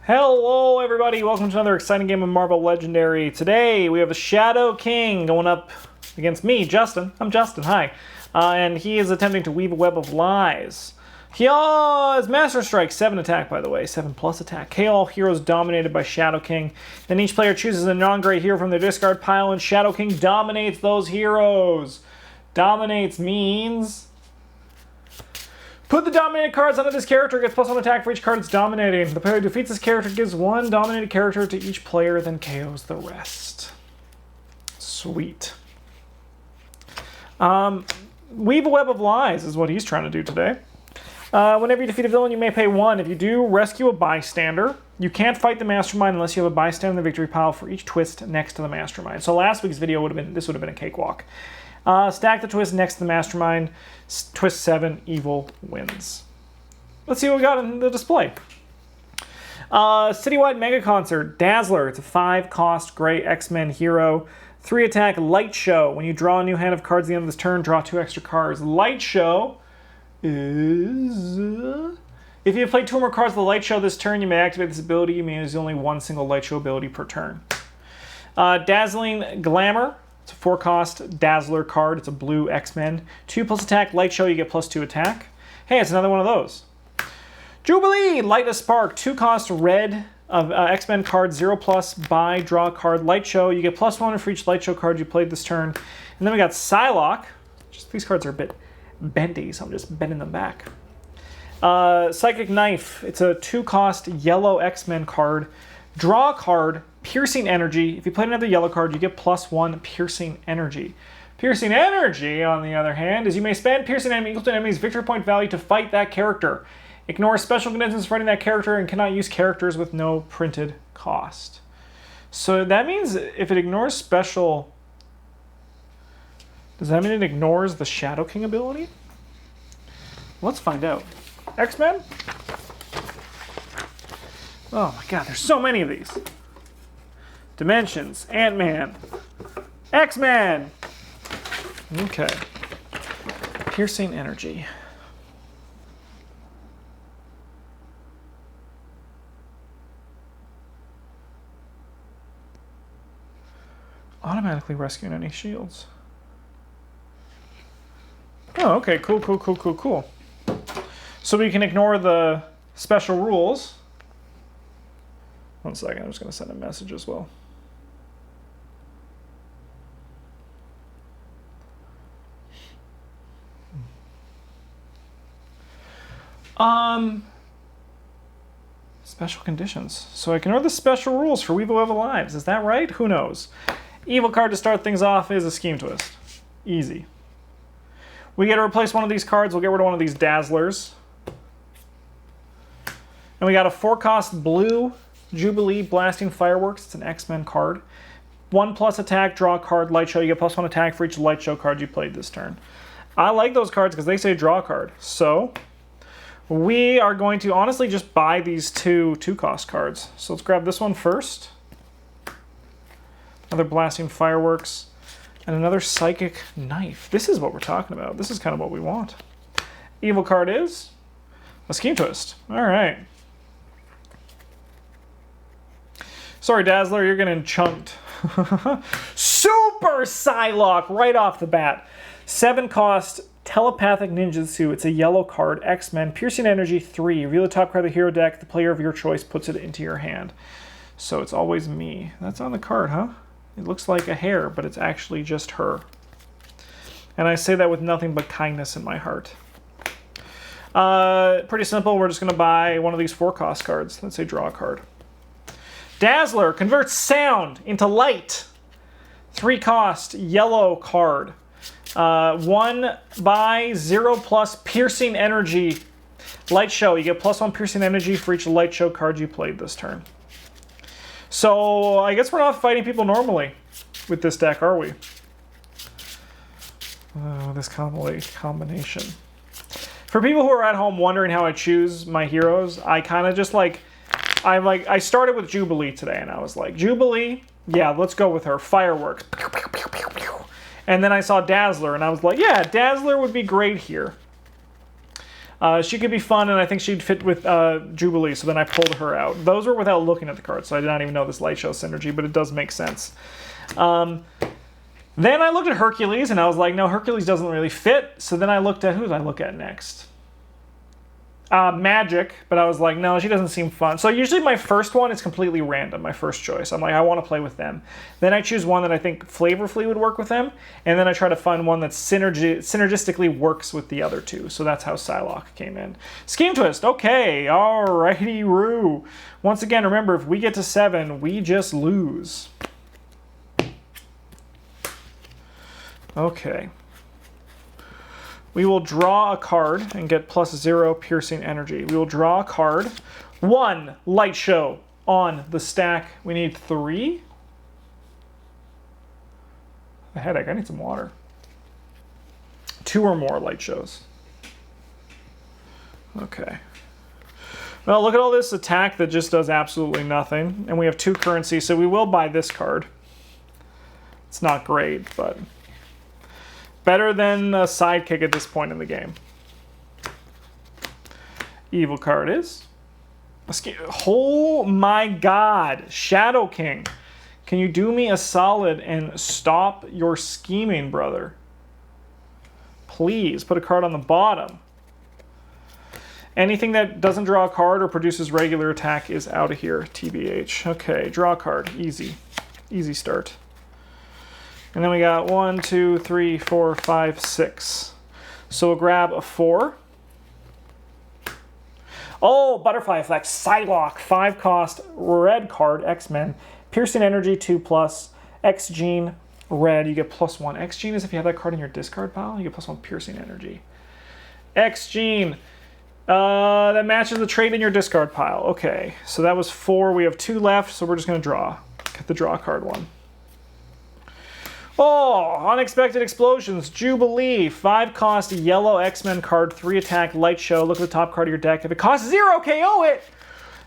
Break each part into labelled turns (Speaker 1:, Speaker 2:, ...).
Speaker 1: Hello everybody, welcome to another exciting game of Marvel Legendary. Today we have a Shadow King going up against me, Justin. I'm Justin, hi. And he is attempting to weave a web of lies. He has Master Strike, 7 attack by the way, 7+ attack. KO all heroes dominated by Shadow King. Then each player chooses a non-great hero from their discard pile and Shadow King dominates those heroes. Dominates means... put the dominated cards onto this character, gets +1 attack for each card it's dominating. The player who defeats this character gives one dominated character to each player, then KOs the rest. Sweet. Weave a web of lies is what he's trying to do today. Whenever you defeat a villain, you may pay 1. If you do, rescue a bystander. You can't fight the mastermind unless you have a bystander in the victory pile for each twist next to the mastermind. So last week's video would have been a cakewalk. Stack the twist next to the mastermind. Twist 7, evil wins. Let's see what we got in the display. Citywide Mega Concert, Dazzler. It's a 5-cost gray X-Men hero. 3 attack, Light Show. When you draw a new hand of cards at the end of this turn, draw 2 extra cards. Light Show is... if you have played 2 or more cards of the Light Show this turn, you may activate this ability. You may use only 1 single Light Show ability per turn. Dazzling Glamour. It's a 4-cost Dazzler card. It's a blue X-Men. 2+ attack, Light Show, you get +2 attack. Hey, it's another one of those. Jubilee, Light a Spark. 2-cost red of X-Men card, 0+, buy, draw a card, Light Show. You get +1 for each Light Show card you played this turn. And then we got Psylocke. These cards are a bit bendy, so I'm just bending them back. Psychic Knife. It's a 2-cost yellow X-Men card. Draw a card, Piercing Energy. If you play another yellow card, you get +1 Piercing Energy. Piercing Energy, on the other hand, is you may spend Piercing Enemy equal to an enemy's victory point value to fight that character. Ignore special conditions for fighting that character and cannot use characters with no printed cost. So that means if it ignores special... does that mean it ignores the Shadow King ability? Let's find out. X-Men? Oh my god, there's so many of these. Dimensions, Ant-Man, X-Men. Okay. Piercing Energy. Automatically rescuing any shields. Oh, okay, cool. So we can ignore the special rules. 1 second, I'm just going to send a message as well. Special conditions. So I can ignore the special rules for Weave a Web of Lives. Is that right? Who knows? Evil card to start things off is a Scheme Twist. Easy. We get to replace one of these cards. We'll get rid of one of these Dazzlers. And we got a 4-cost blue Jubilee Blasting Fireworks. It's an X-Men card. 1+ attack, draw a card, Light Show. You get +1 attack for each Light Show card you played this turn. I like those cards because they say draw a card. So we are going to honestly just buy these 2-cost cards. So let's grab this one first. Another Blasting Fireworks. And another Psychic Knife. This is what we're talking about. This is kind of what we want. Evil card is a Scheme Twist. All right. Sorry, Dazzler, you're getting chunked. Super Psylocke right off the bat. 7-cost Telepathic Ninjutsu. It's a yellow card. X-Men. Piercing Energy 3. Reveal the top card of the hero deck. The player of your choice puts it into your hand. So it's always me. That's on the card, huh? It looks like a hair, but it's actually just her. And I say that with nothing but kindness in my heart. Pretty simple. We're just going to buy one of these 4-cost cards. Let's say draw a card. Dazzler converts sound into light. 3-cost yellow card. 1 buy 0+ Piercing Energy. Light Show. You get +1 Piercing Energy for each Light Show card you played this turn. So I guess we're not fighting people normally with this deck, are we? This combination. For people who are at home wondering how I choose my heroes, I kind of just I started with Jubilee today, and I was like, Jubilee, yeah, let's go with her. Fireworks. And then I saw Dazzler, and I was like, yeah, Dazzler would be great here. She could be fun, and I think she'd fit with Jubilee, so then I pulled her out. Those were without looking at the cards, so I did not even know this Light Show synergy, but it does make sense. Then I looked at Hercules, and I was like, no, Hercules doesn't really fit. So then I looked at, who did I look at next? Magic, but I was like, no, she doesn't seem fun. So usually my first one is completely random, my first choice. I'm like, I want to play with them. Then I choose one that I think flavorfully would work with them, and then I try to find one that synergistically works with the other two. So that's how Psylocke came in. Scheme Twist, okay, alrighty, Roo. Once again, remember, if we get to 7, we just lose. Okay. We will draw a card and get +0 piercing energy. We will draw a card. 1 Light Show on the stack. We need 3. A headache. I need some water. 2 or more Light Shows. Okay. Well, look at all this attack that just does absolutely nothing. And we have 2 currency, so we will buy this card. It's not great, but better than a sidekick at this point in the game. Evil card is... Oh my god! Shadow King! Can you do me a solid and stop your scheming, brother? Please, put a card on the bottom. Anything that doesn't draw a card or produces regular attack is out of here, TBH. Okay, draw a card. Easy. Easy start. And then we got 1, 2, 3, 4, 5, 6. So we'll grab a 4. Oh, Butterfly Effect, Psylocke, 5 cost, red card, X-Men. Piercing Energy, 2+. X-Gene, red, you get +1. X-Gene is if you have that card in your discard pile, you get +1 Piercing Energy. X-Gene, that matches the trait in your discard pile. Okay, so that was 4. We have 2 left, so we're just going to draw. Get the draw card one. Oh, Unexpected Explosions, Jubilee, 5 cost, yellow X-Men card, 3 attack, Light Show. Look at the top card of your deck. If it costs 0, KO it!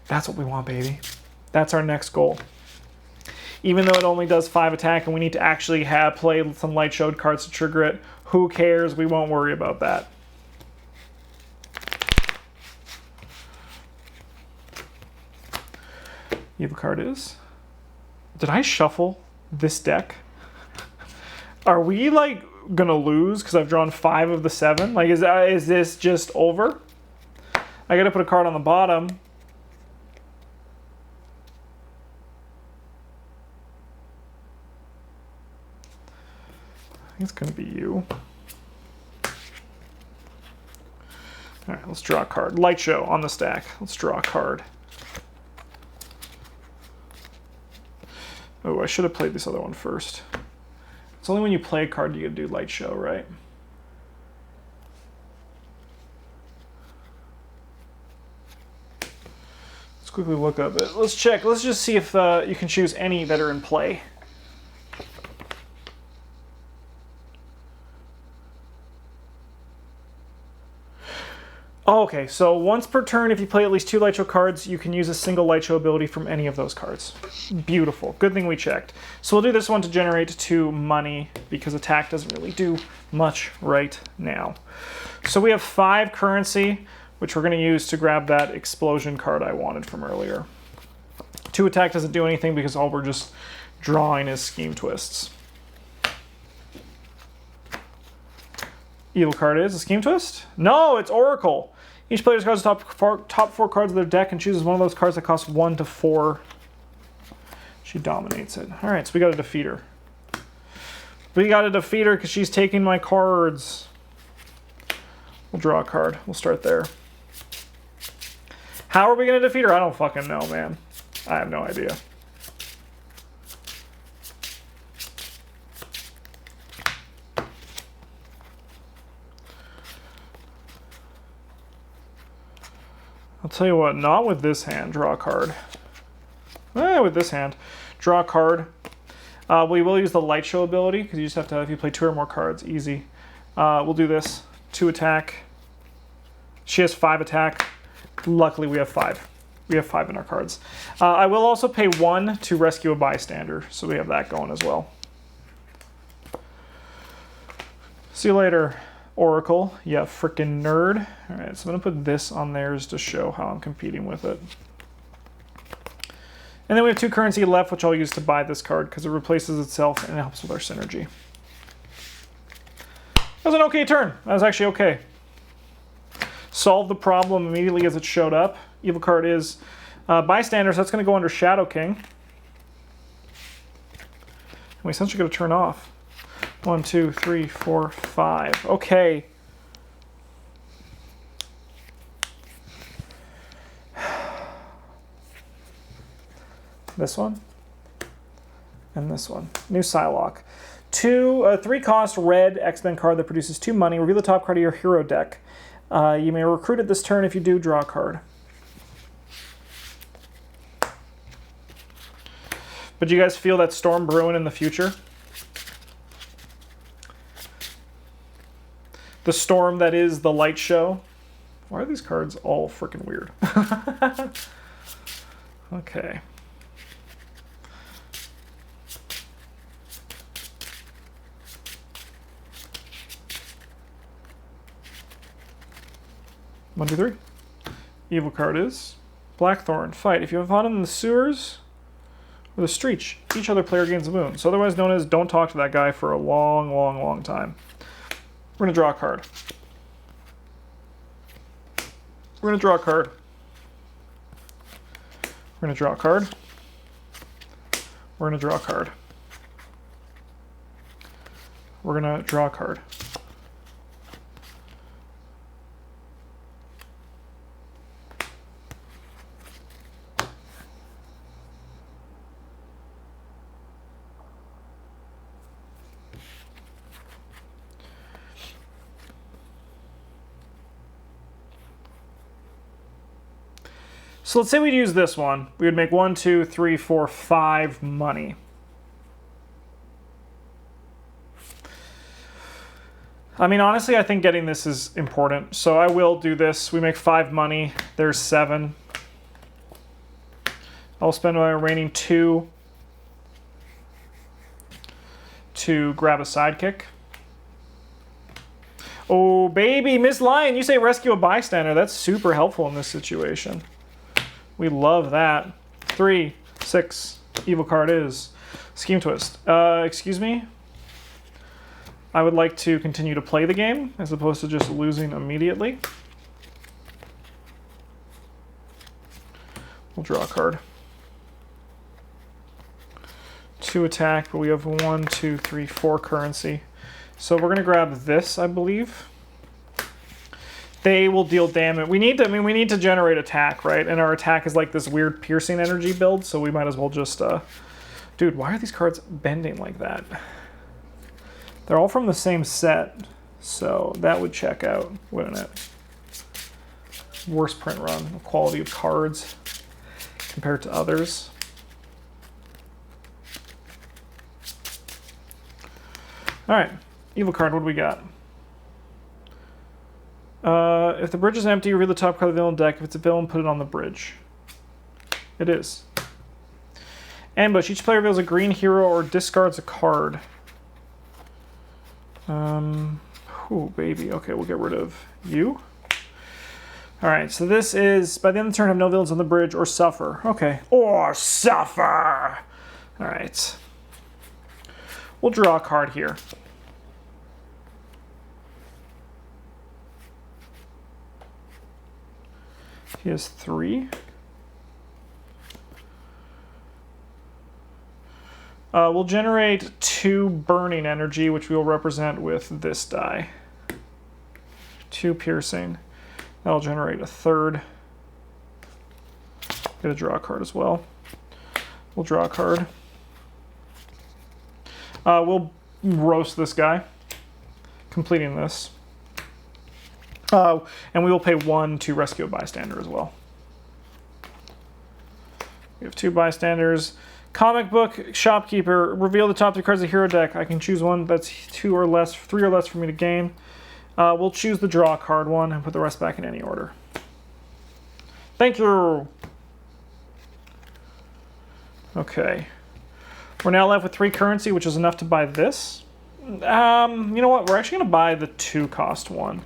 Speaker 1: That's what we want, baby. That's our next goal. Even though it only does 5 attack and we need to actually play some Light Showed cards to trigger it, who cares? We won't worry about that. Evil card is... Did I shuffle this deck? Are we, like, gonna lose because I've drawn 5 of the 7? Like, is this just over? I gotta put a card on the bottom. I think it's gonna be you. Alright, let's draw a card. Light Show on the stack. Let's draw a card. Oh, I should have played this other one first. It's only when you play a card you can do Light Show, right? Let's quickly look up it. Let's check. Let's just see if you can choose any that are in play. Oh, okay, so once per turn, if you play at least 2 Light Show cards, you can use a single Light Show ability from any of those cards. Beautiful. Good thing we checked. So we'll do this one to generate 2 money, because attack doesn't really do much right now. So we have 5 currency, which we're going to use to grab that explosion card I wanted from earlier. 2 attack doesn't do anything because all we're just drawing is Scheme Twists. Evil card is a Scheme Twist? No, it's Oracle. Each player discards the top 4 cards of their deck and chooses one of those cards that costs 1 to 4. She dominates it. Alright, so we gotta defeat her. We gotta defeat her because she's taking my cards. We'll draw a card. We'll start there. How are we gonna defeat her? I don't fucking know, man. I have no idea. I'll tell you what, not with this hand, draw a card. With this hand, draw a card. We will use the Light Show ability, because you just have to, if you play 2 or more cards, easy. We'll do this, 2 attack. She has 5 attack. Luckily we have 5. We have 5 in our cards. I will also pay 1 to rescue a bystander, so we have that going as well. See you later. Oracle, yeah, frickin' nerd. All right, so I'm gonna put this on theirs to show how I'm competing with it. And then we have 2 currency left, which I'll use to buy this card because it replaces itself and it helps with our synergy. That was an okay turn. That was actually okay. Solved the problem immediately as it showed up. Evil card is Bystander, so that's going to go under Shadow King. And we essentially got to turn off. 1, 2, 3, 4, 5. Okay. This one. And this one. New Psylocke. 3 cost red X-Men card that produces 2 money. Reveal the top card of your hero deck. You may recruit it this turn. If you do, draw a card. But do you guys feel that storm brewing in the future? The storm that is the light show. Why are these cards all freaking weird? Okay. One, 2, 3. Evil card is Blackthorn. Fight. If you have fought in the sewers or the streets, each other player gains a boon. So otherwise known as don't talk to that guy for a long, long, long time. We're going to draw a card. We're going to draw a card. We're going to draw a card. We're going to draw a card. We're going to draw a card. So let's say we'd use this one. We would make 1, 2, 3, 4, 5 money. I mean, honestly, I think getting this is important. So I will do this. We make 5 money. There's 7. I'll spend my remaining 2 to grab a sidekick. Oh, baby, Miss Lion, you say rescue a bystander. That's super helpful in this situation. We love that. 3, 6. Evil card is Scheme Twist. Excuse me? I would like to continue to play the game as opposed to just losing immediately. We'll draw a card. 2 attack, but we have 1, 2, 3, 4 currency. So we're gonna grab this, I believe. They will deal damage. We need to generate attack, right? And our attack is like this weird piercing energy build, so we might as well just dude, why are these cards bending like that? They're all from the same set, so that would check out, wouldn't it? Worst print run, quality of cards compared to others. All right, evil card, what do we got? If the bridge is empty, reveal the top card of the villain deck. If it's a villain, put it on the bridge. It is. Ambush. Each player reveals a green hero or discards a card. Ooh, baby. Okay, we'll get rid of you. All right, so this is, by the end of the turn, have no villains on the bridge or suffer. Okay. Or suffer! All right. We'll draw a card here. He has 3. We'll generate 2 burning energy, which we will represent with this die. 2 piercing. That'll generate a 3rd. Gonna draw a card as well. We'll draw a card. We'll roast this guy, completing this. And we will pay 1 to rescue a bystander as well. We have 2 bystanders. Comic book shopkeeper. Reveal the top 3 cards of the hero deck. I can choose one that's 2 or less, 3 or less for me to gain. We'll choose the draw card one and put the rest back in any order. Thank you. Okay. We're now left with 3 currency, which is enough to buy this. You know what? We're actually going to buy the 2-cost one.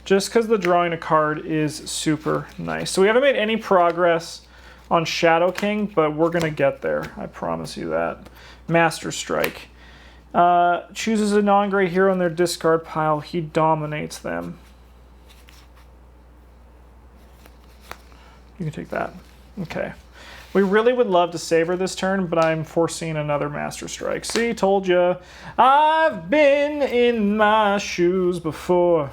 Speaker 1: Just because the drawing a card is super nice. So we haven't made any progress on Shadow King, but we're going to get there. I promise you that. Master Strike. Chooses a non-gray hero in their discard pile. He dominates them. You can take that. Okay. We really would love to savor this turn, but I'm foreseeing another Master Strike. See, told you. I've been in my shoes before.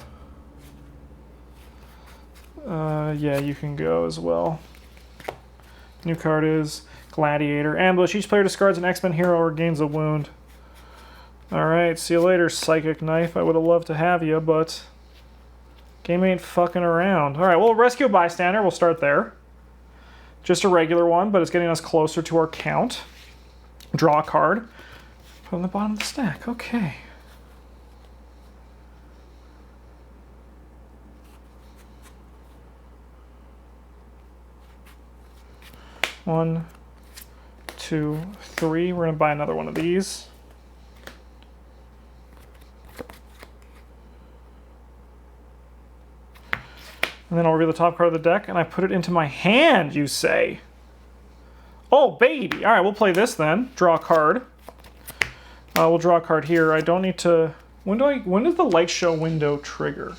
Speaker 1: Yeah, you can go as well. New card is Gladiator. Ambush. Each player discards an X-Men hero or gains a wound. Alright, see you later, Psychic Knife. I would have loved to have you, but game ain't fucking around. Alright, we'll rescue a bystander. We'll start there. Just a regular one, but it's getting us closer to our count. Draw a card. Put on the bottom of the stack. Okay. One, two, three. We're going to buy another one of these. And then I'll reveal the top card of the deck, and I put it into my hand, you say? Oh, baby. All right, we'll play this then. Draw a card. We'll draw a card here. I don't need to... When does the light show window trigger?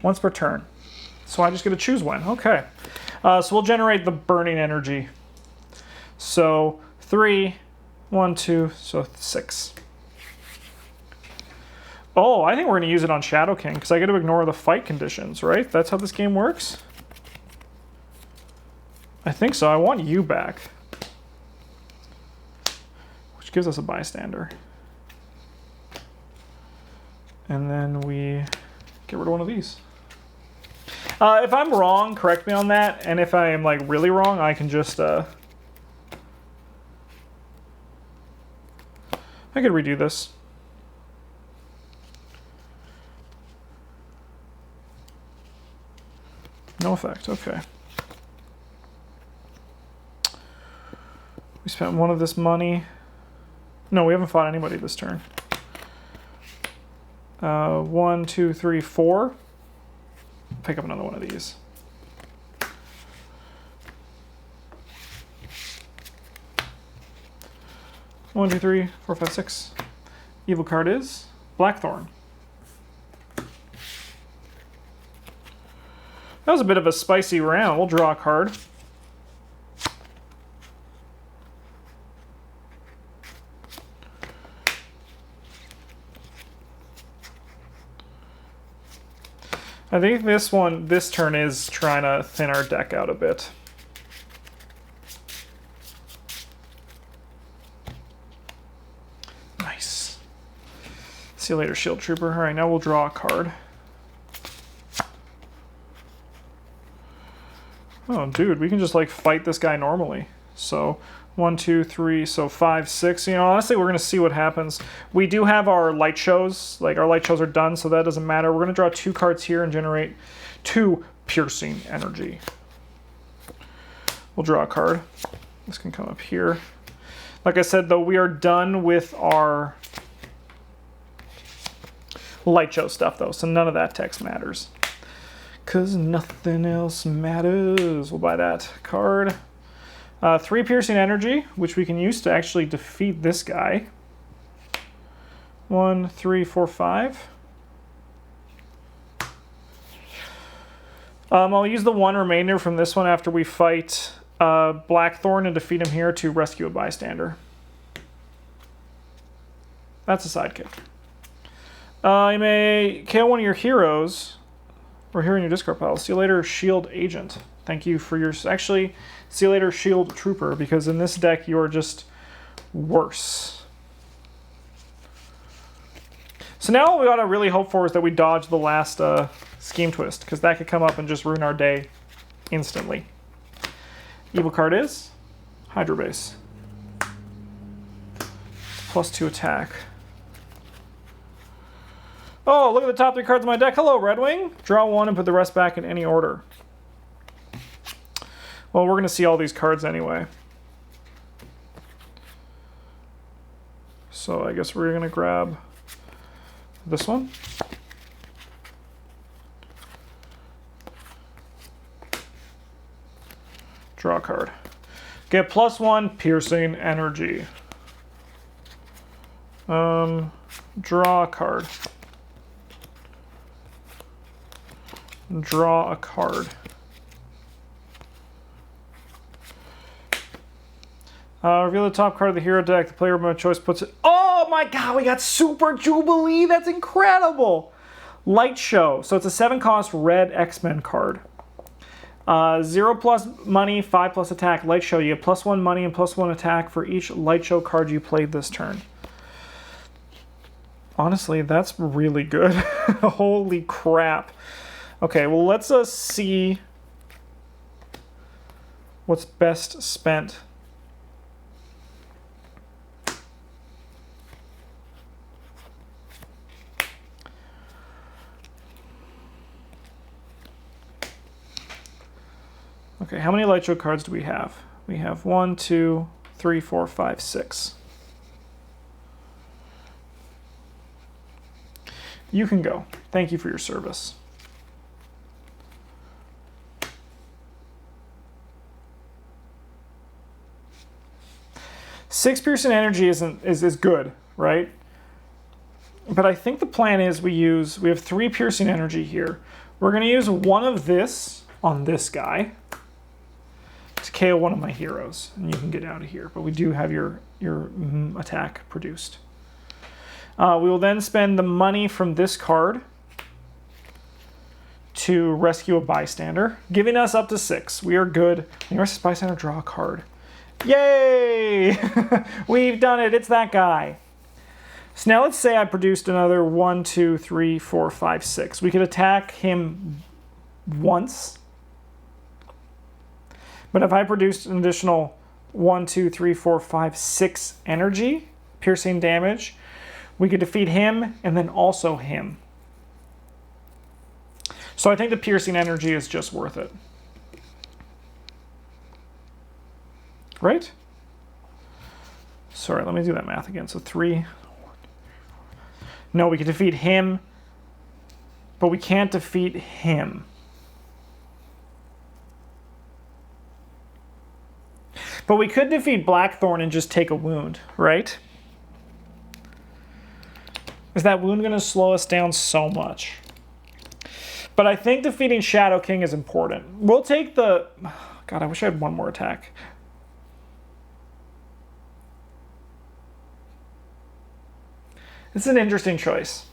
Speaker 1: Once per turn. So I just get to choose when. Okay. So we'll generate the burning energy. So 3... 1, 2, so 6. Oh, I think we're going to use it on Shadow King because I get to ignore the fight conditions, right? That's how this game works? I think so. I want you back. Which gives us a bystander. And then we get rid of one of these. If I'm wrong, correct me on that. And if I am like really wrong, I can just... I could redo this. No effect, okay. We spent one of this money. No, we haven't fought anybody this turn. 1, 2, 3, 4. Pick up another one of these. One, two, three, four, five, six. Evil card is Blackthorn. That was a bit of a spicy round. We'll draw a card. I think this turn is trying to thin our deck out a bit. Nice. See you later, Shield Trooper. All right, now we'll draw a card. Oh, dude, we can just like fight this guy normally. So 1, 2, 3, so 5, 6. You know, honestly, we're gonna see what happens. We do have our light shows. Like our light shows are done, so that doesn't matter. We're gonna draw 2 cards here and generate 2 piercing energy. We'll draw a card. This can come up here. Like I said, though, we are done with our light show stuff, though, so none of that text matters. Because nothing else matters. We'll buy that card. 3 piercing energy, which we can use to actually defeat this guy. 1, 3, 4, 5. I'll use the 1 remainder from this one after we fight Blackthorn and defeat him here to rescue a bystander. That's a sidekick. You may KO one of your heroes or hero in your discard pile. See you later, Shield Agent. Thank you for your... Actually, see you later, Shield Trooper, because in this deck you are just worse. So now what we ought to really hope for is that we dodge the last Scheme Twist, because that could come up and just ruin our day instantly. Evil card is Hydro Base. +2 attack. Oh, look at the top 3 cards of my deck. Hello, Red Wing. Draw 1 and put the rest back in any order. Well, we're going to see all these cards anyway. So I guess we're going to grab this one. Draw a card. Get +1 piercing energy. Draw a card. Draw a card. Reveal the top card of the hero deck. The player of my choice puts it. Oh my god, we got Super Jubilee. That's incredible. Light Show. So it's a 7-cost red X-Men card. 0+ money, 5+ attack. Light Show. You get +1 money and +1 attack for each Light Show card you played this turn. Honestly, that's really good. Holy crap. Okay, well, let's see what's best spent. Okay, how many Light Show cards do we have? We have 1, 2, 3, 4, 5, 6. You can go. Thank you for your service. Six piercing energy is good, right? But I think the plan is we have 3 piercing energy here. We're going to use 1 of this on this guy to KO one of my heroes, and you can get out of here. But we do have your attack produced. We will then spend the money from this card to rescue a bystander, giving us up to 6. We are good. You rescue bystander, draw a card. Yay! We've done it. It's that guy. So now let's say I produced another 1, 2, 3, 4, 5, 6. We could attack him once. But if I produced an additional 1, 2, 3, 4, 5, 6 energy, piercing damage, we could defeat him and then also him. So I think the piercing energy is just worth it. Right? Sorry, let me do that math again. So 3. No, we could defeat him, but we can't defeat him. But we could defeat Blackthorn and just take a wound, right? Is that wound going to slow us down so much? But I think defeating Shadow King is important. We'll take the... God, I wish I had one more attack. It's an interesting choice.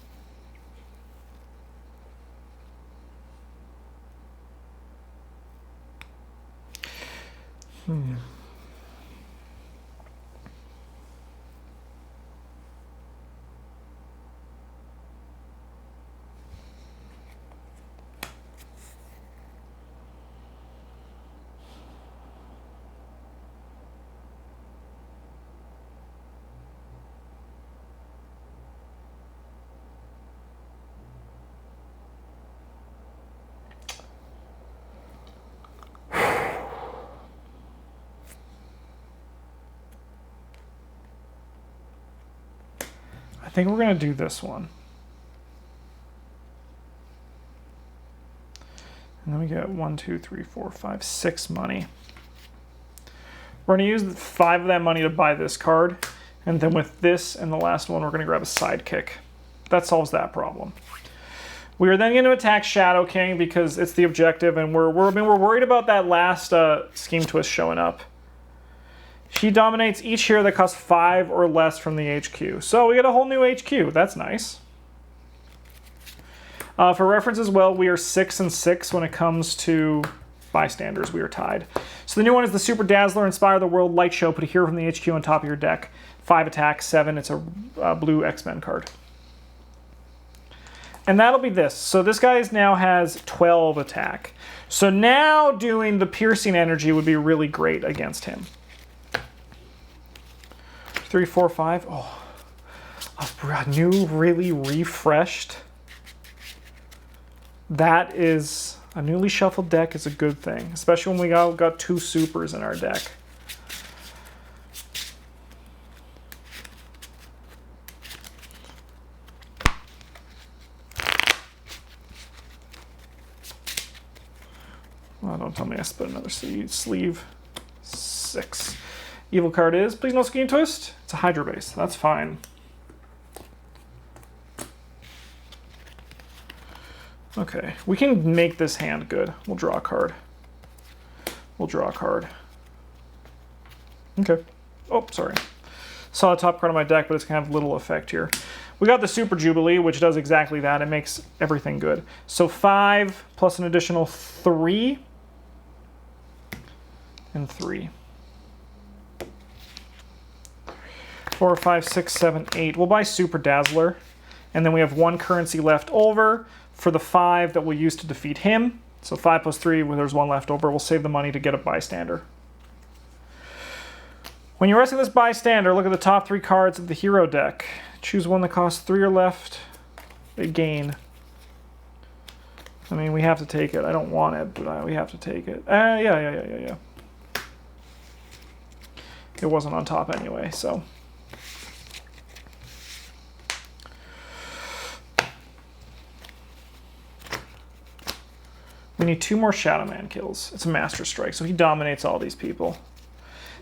Speaker 1: I think we're going to do this one. And then we get 1, 2, 3, 4, 5, 6 money. We're going to use 5 of that money to buy this card. And then with this and the last one, we're going to grab a sidekick. That solves that problem. We are then going to attack Shadow King because it's the objective, and we're worried about that last Scheme Twist showing up. She dominates each hero that costs 5 or less from the HQ. So we get a whole new HQ. That's nice. For reference as well, we are 6 and 6 when it comes to bystanders. We are tied. So the new one is the Super Dazzler, Inspire the World, Light Show. Put a hero from the HQ on top of your deck. 5 attack, 7. It's a blue X-Men card. And that'll be this. So this guy now has 12 attack. So now doing the piercing energy would be really great against him. 3, 4, 5. Oh, a new, really refreshed. That is A newly shuffled deck is a good thing, especially when we got 2 supers in our deck. Well, don't tell me I split another sleeve. 6. Evil card is, please no Scheme Twist. It's a Hydra base. That's fine. Okay, we can make this hand good. We'll draw a card. We'll draw a card. Okay. Oh, sorry. Saw the top card of my deck, but it's going to have little effect here. We got the Super Jubilee, which does exactly that. It makes everything good. So 5 plus an additional 3 and 3. 4, 5, 6, 7, 8. We'll buy Super Dazzler. And then we have 1 currency left over for the 5 that we'll use to defeat him. So 5 plus 3, where there's 1 left over. We'll save the money to get a bystander. When you're resting this bystander, look at the top 3 cards of the hero deck. Choose one that costs 3 or left. They gain. I mean, we have to take it. I don't want it, but we have to take it. Yeah. It wasn't on top anyway, so. We need 2 more Shadow Man kills. It's a Master Strike, so he dominates all these people.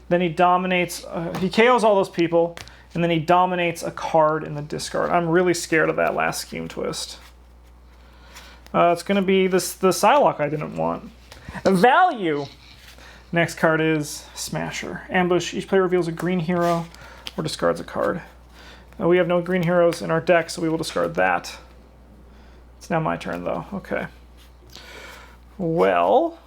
Speaker 1: Then he dominates, he KOs all those people, and then he dominates a card in the discard. I'm really scared of that last Scheme Twist. It's going to be the Psylocke I didn't want. Value! Next card is Smasher. Ambush. Each player reveals a green hero or discards a card. We have no green heroes in our deck, so we will discard that. It's now my turn, though. Okay. Well,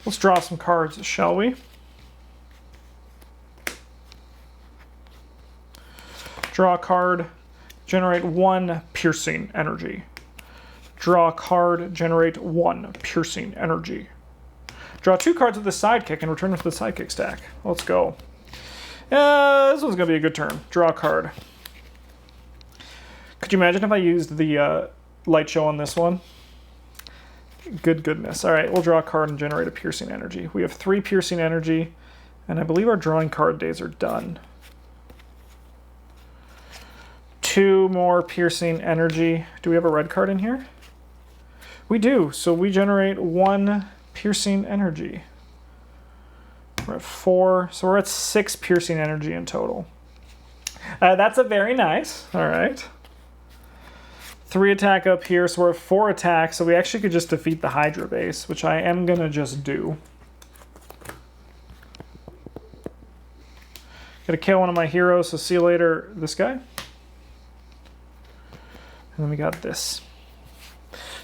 Speaker 1: let's draw some cards, shall we? Draw a card, generate 1 piercing energy. Draw a card, generate 1 piercing energy. Draw 2 cards with the sidekick and return them to the sidekick stack. Let's go. This one's going to be a good turn. Draw a card. Could you imagine if I used the Light Show on this one? Goodness. All right, we'll draw a card and generate a piercing energy. We have 3 piercing energy, and I believe our drawing card days are done. 2 more piercing energy. Do we have a red card in here? We do, so we generate 1 piercing energy. We're at 4, so we're at 6 piercing energy in total. That's a very nice. All right. 3 attack up here, so we're at 4 attacks, so we actually could just defeat the Hydra base, which I am going to just do. Gotta kill one of my heroes, so see you later, this guy. And then we got this.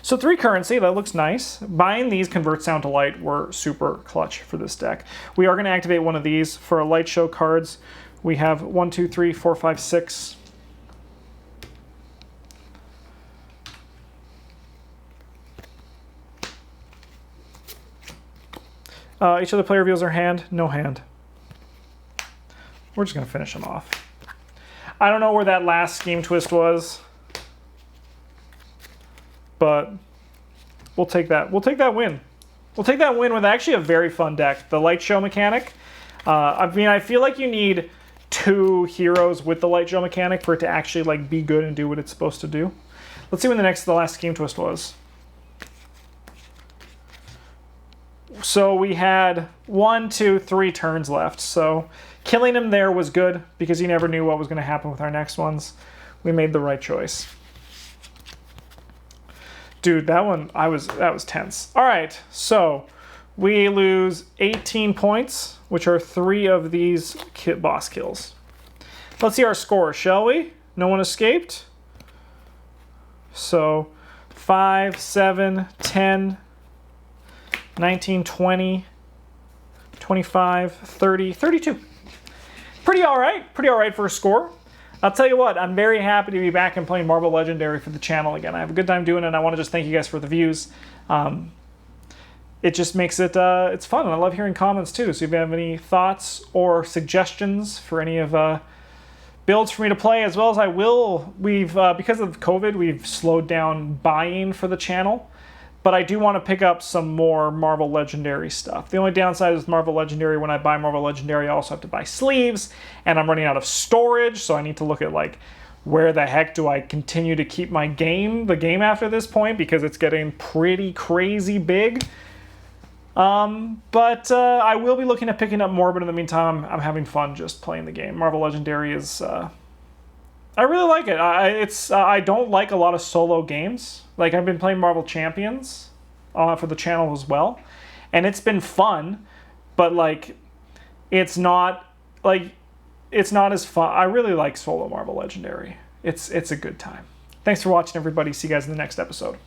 Speaker 1: So 3 currency, that looks nice. Buying these converts sound to light were super clutch for this deck. We are going to activate one of these for our Light Show cards. We have 1, 2, 3, 4, 5, 6. Each other player reveals their hand. No hand. We're just going to finish them off. I don't know where that last Scheme Twist was, but we'll take that. We'll take that win. We'll take that win with actually a very fun deck. The Light Show mechanic. I mean, I feel like you need 2 heroes with the Light Show mechanic for it to actually like be good and do what it's supposed to do. Let's see when the last Scheme Twist was. So we had 1, 2, 3 turns left. So killing him there was good because you never knew what was going to happen with our next ones. We made the right choice. Dude, that was tense. All right, so we lose 18 points, which are 3 of these boss kills. Let's see our score, shall we? No one escaped. So 5, 7, 10, 19, 20, 25, 30, 32. Pretty all right for a score. I'll tell you what, I'm very happy to be back and playing Marvel Legendary for the channel again. I have a good time doing it, and I want to just thank you guys for the views. It just makes it, it's fun, and I love hearing comments too. So if you have any thoughts or suggestions for any of builds for me to play, as well as I will. We've because of COVID, we've slowed down buying for the channel, but I do want to pick up some more Marvel Legendary stuff. The only downside is Marvel Legendary. When I buy Marvel Legendary, I also have to buy sleeves, and I'm running out of storage, so I need to look at like where the heck do I continue to keep the game after this point, because it's getting pretty crazy big. But I will be looking at picking up more, but in the meantime, I'm having fun just playing the game. Marvel Legendary is, I really like it. I don't like a lot of solo games. Like, I've been playing Marvel Champions for the channel as well, and it's been fun, but like, it's not as fun. I really like solo Marvel Legendary. It's a good time. Thanks for watching, everybody. See you guys in the next episode.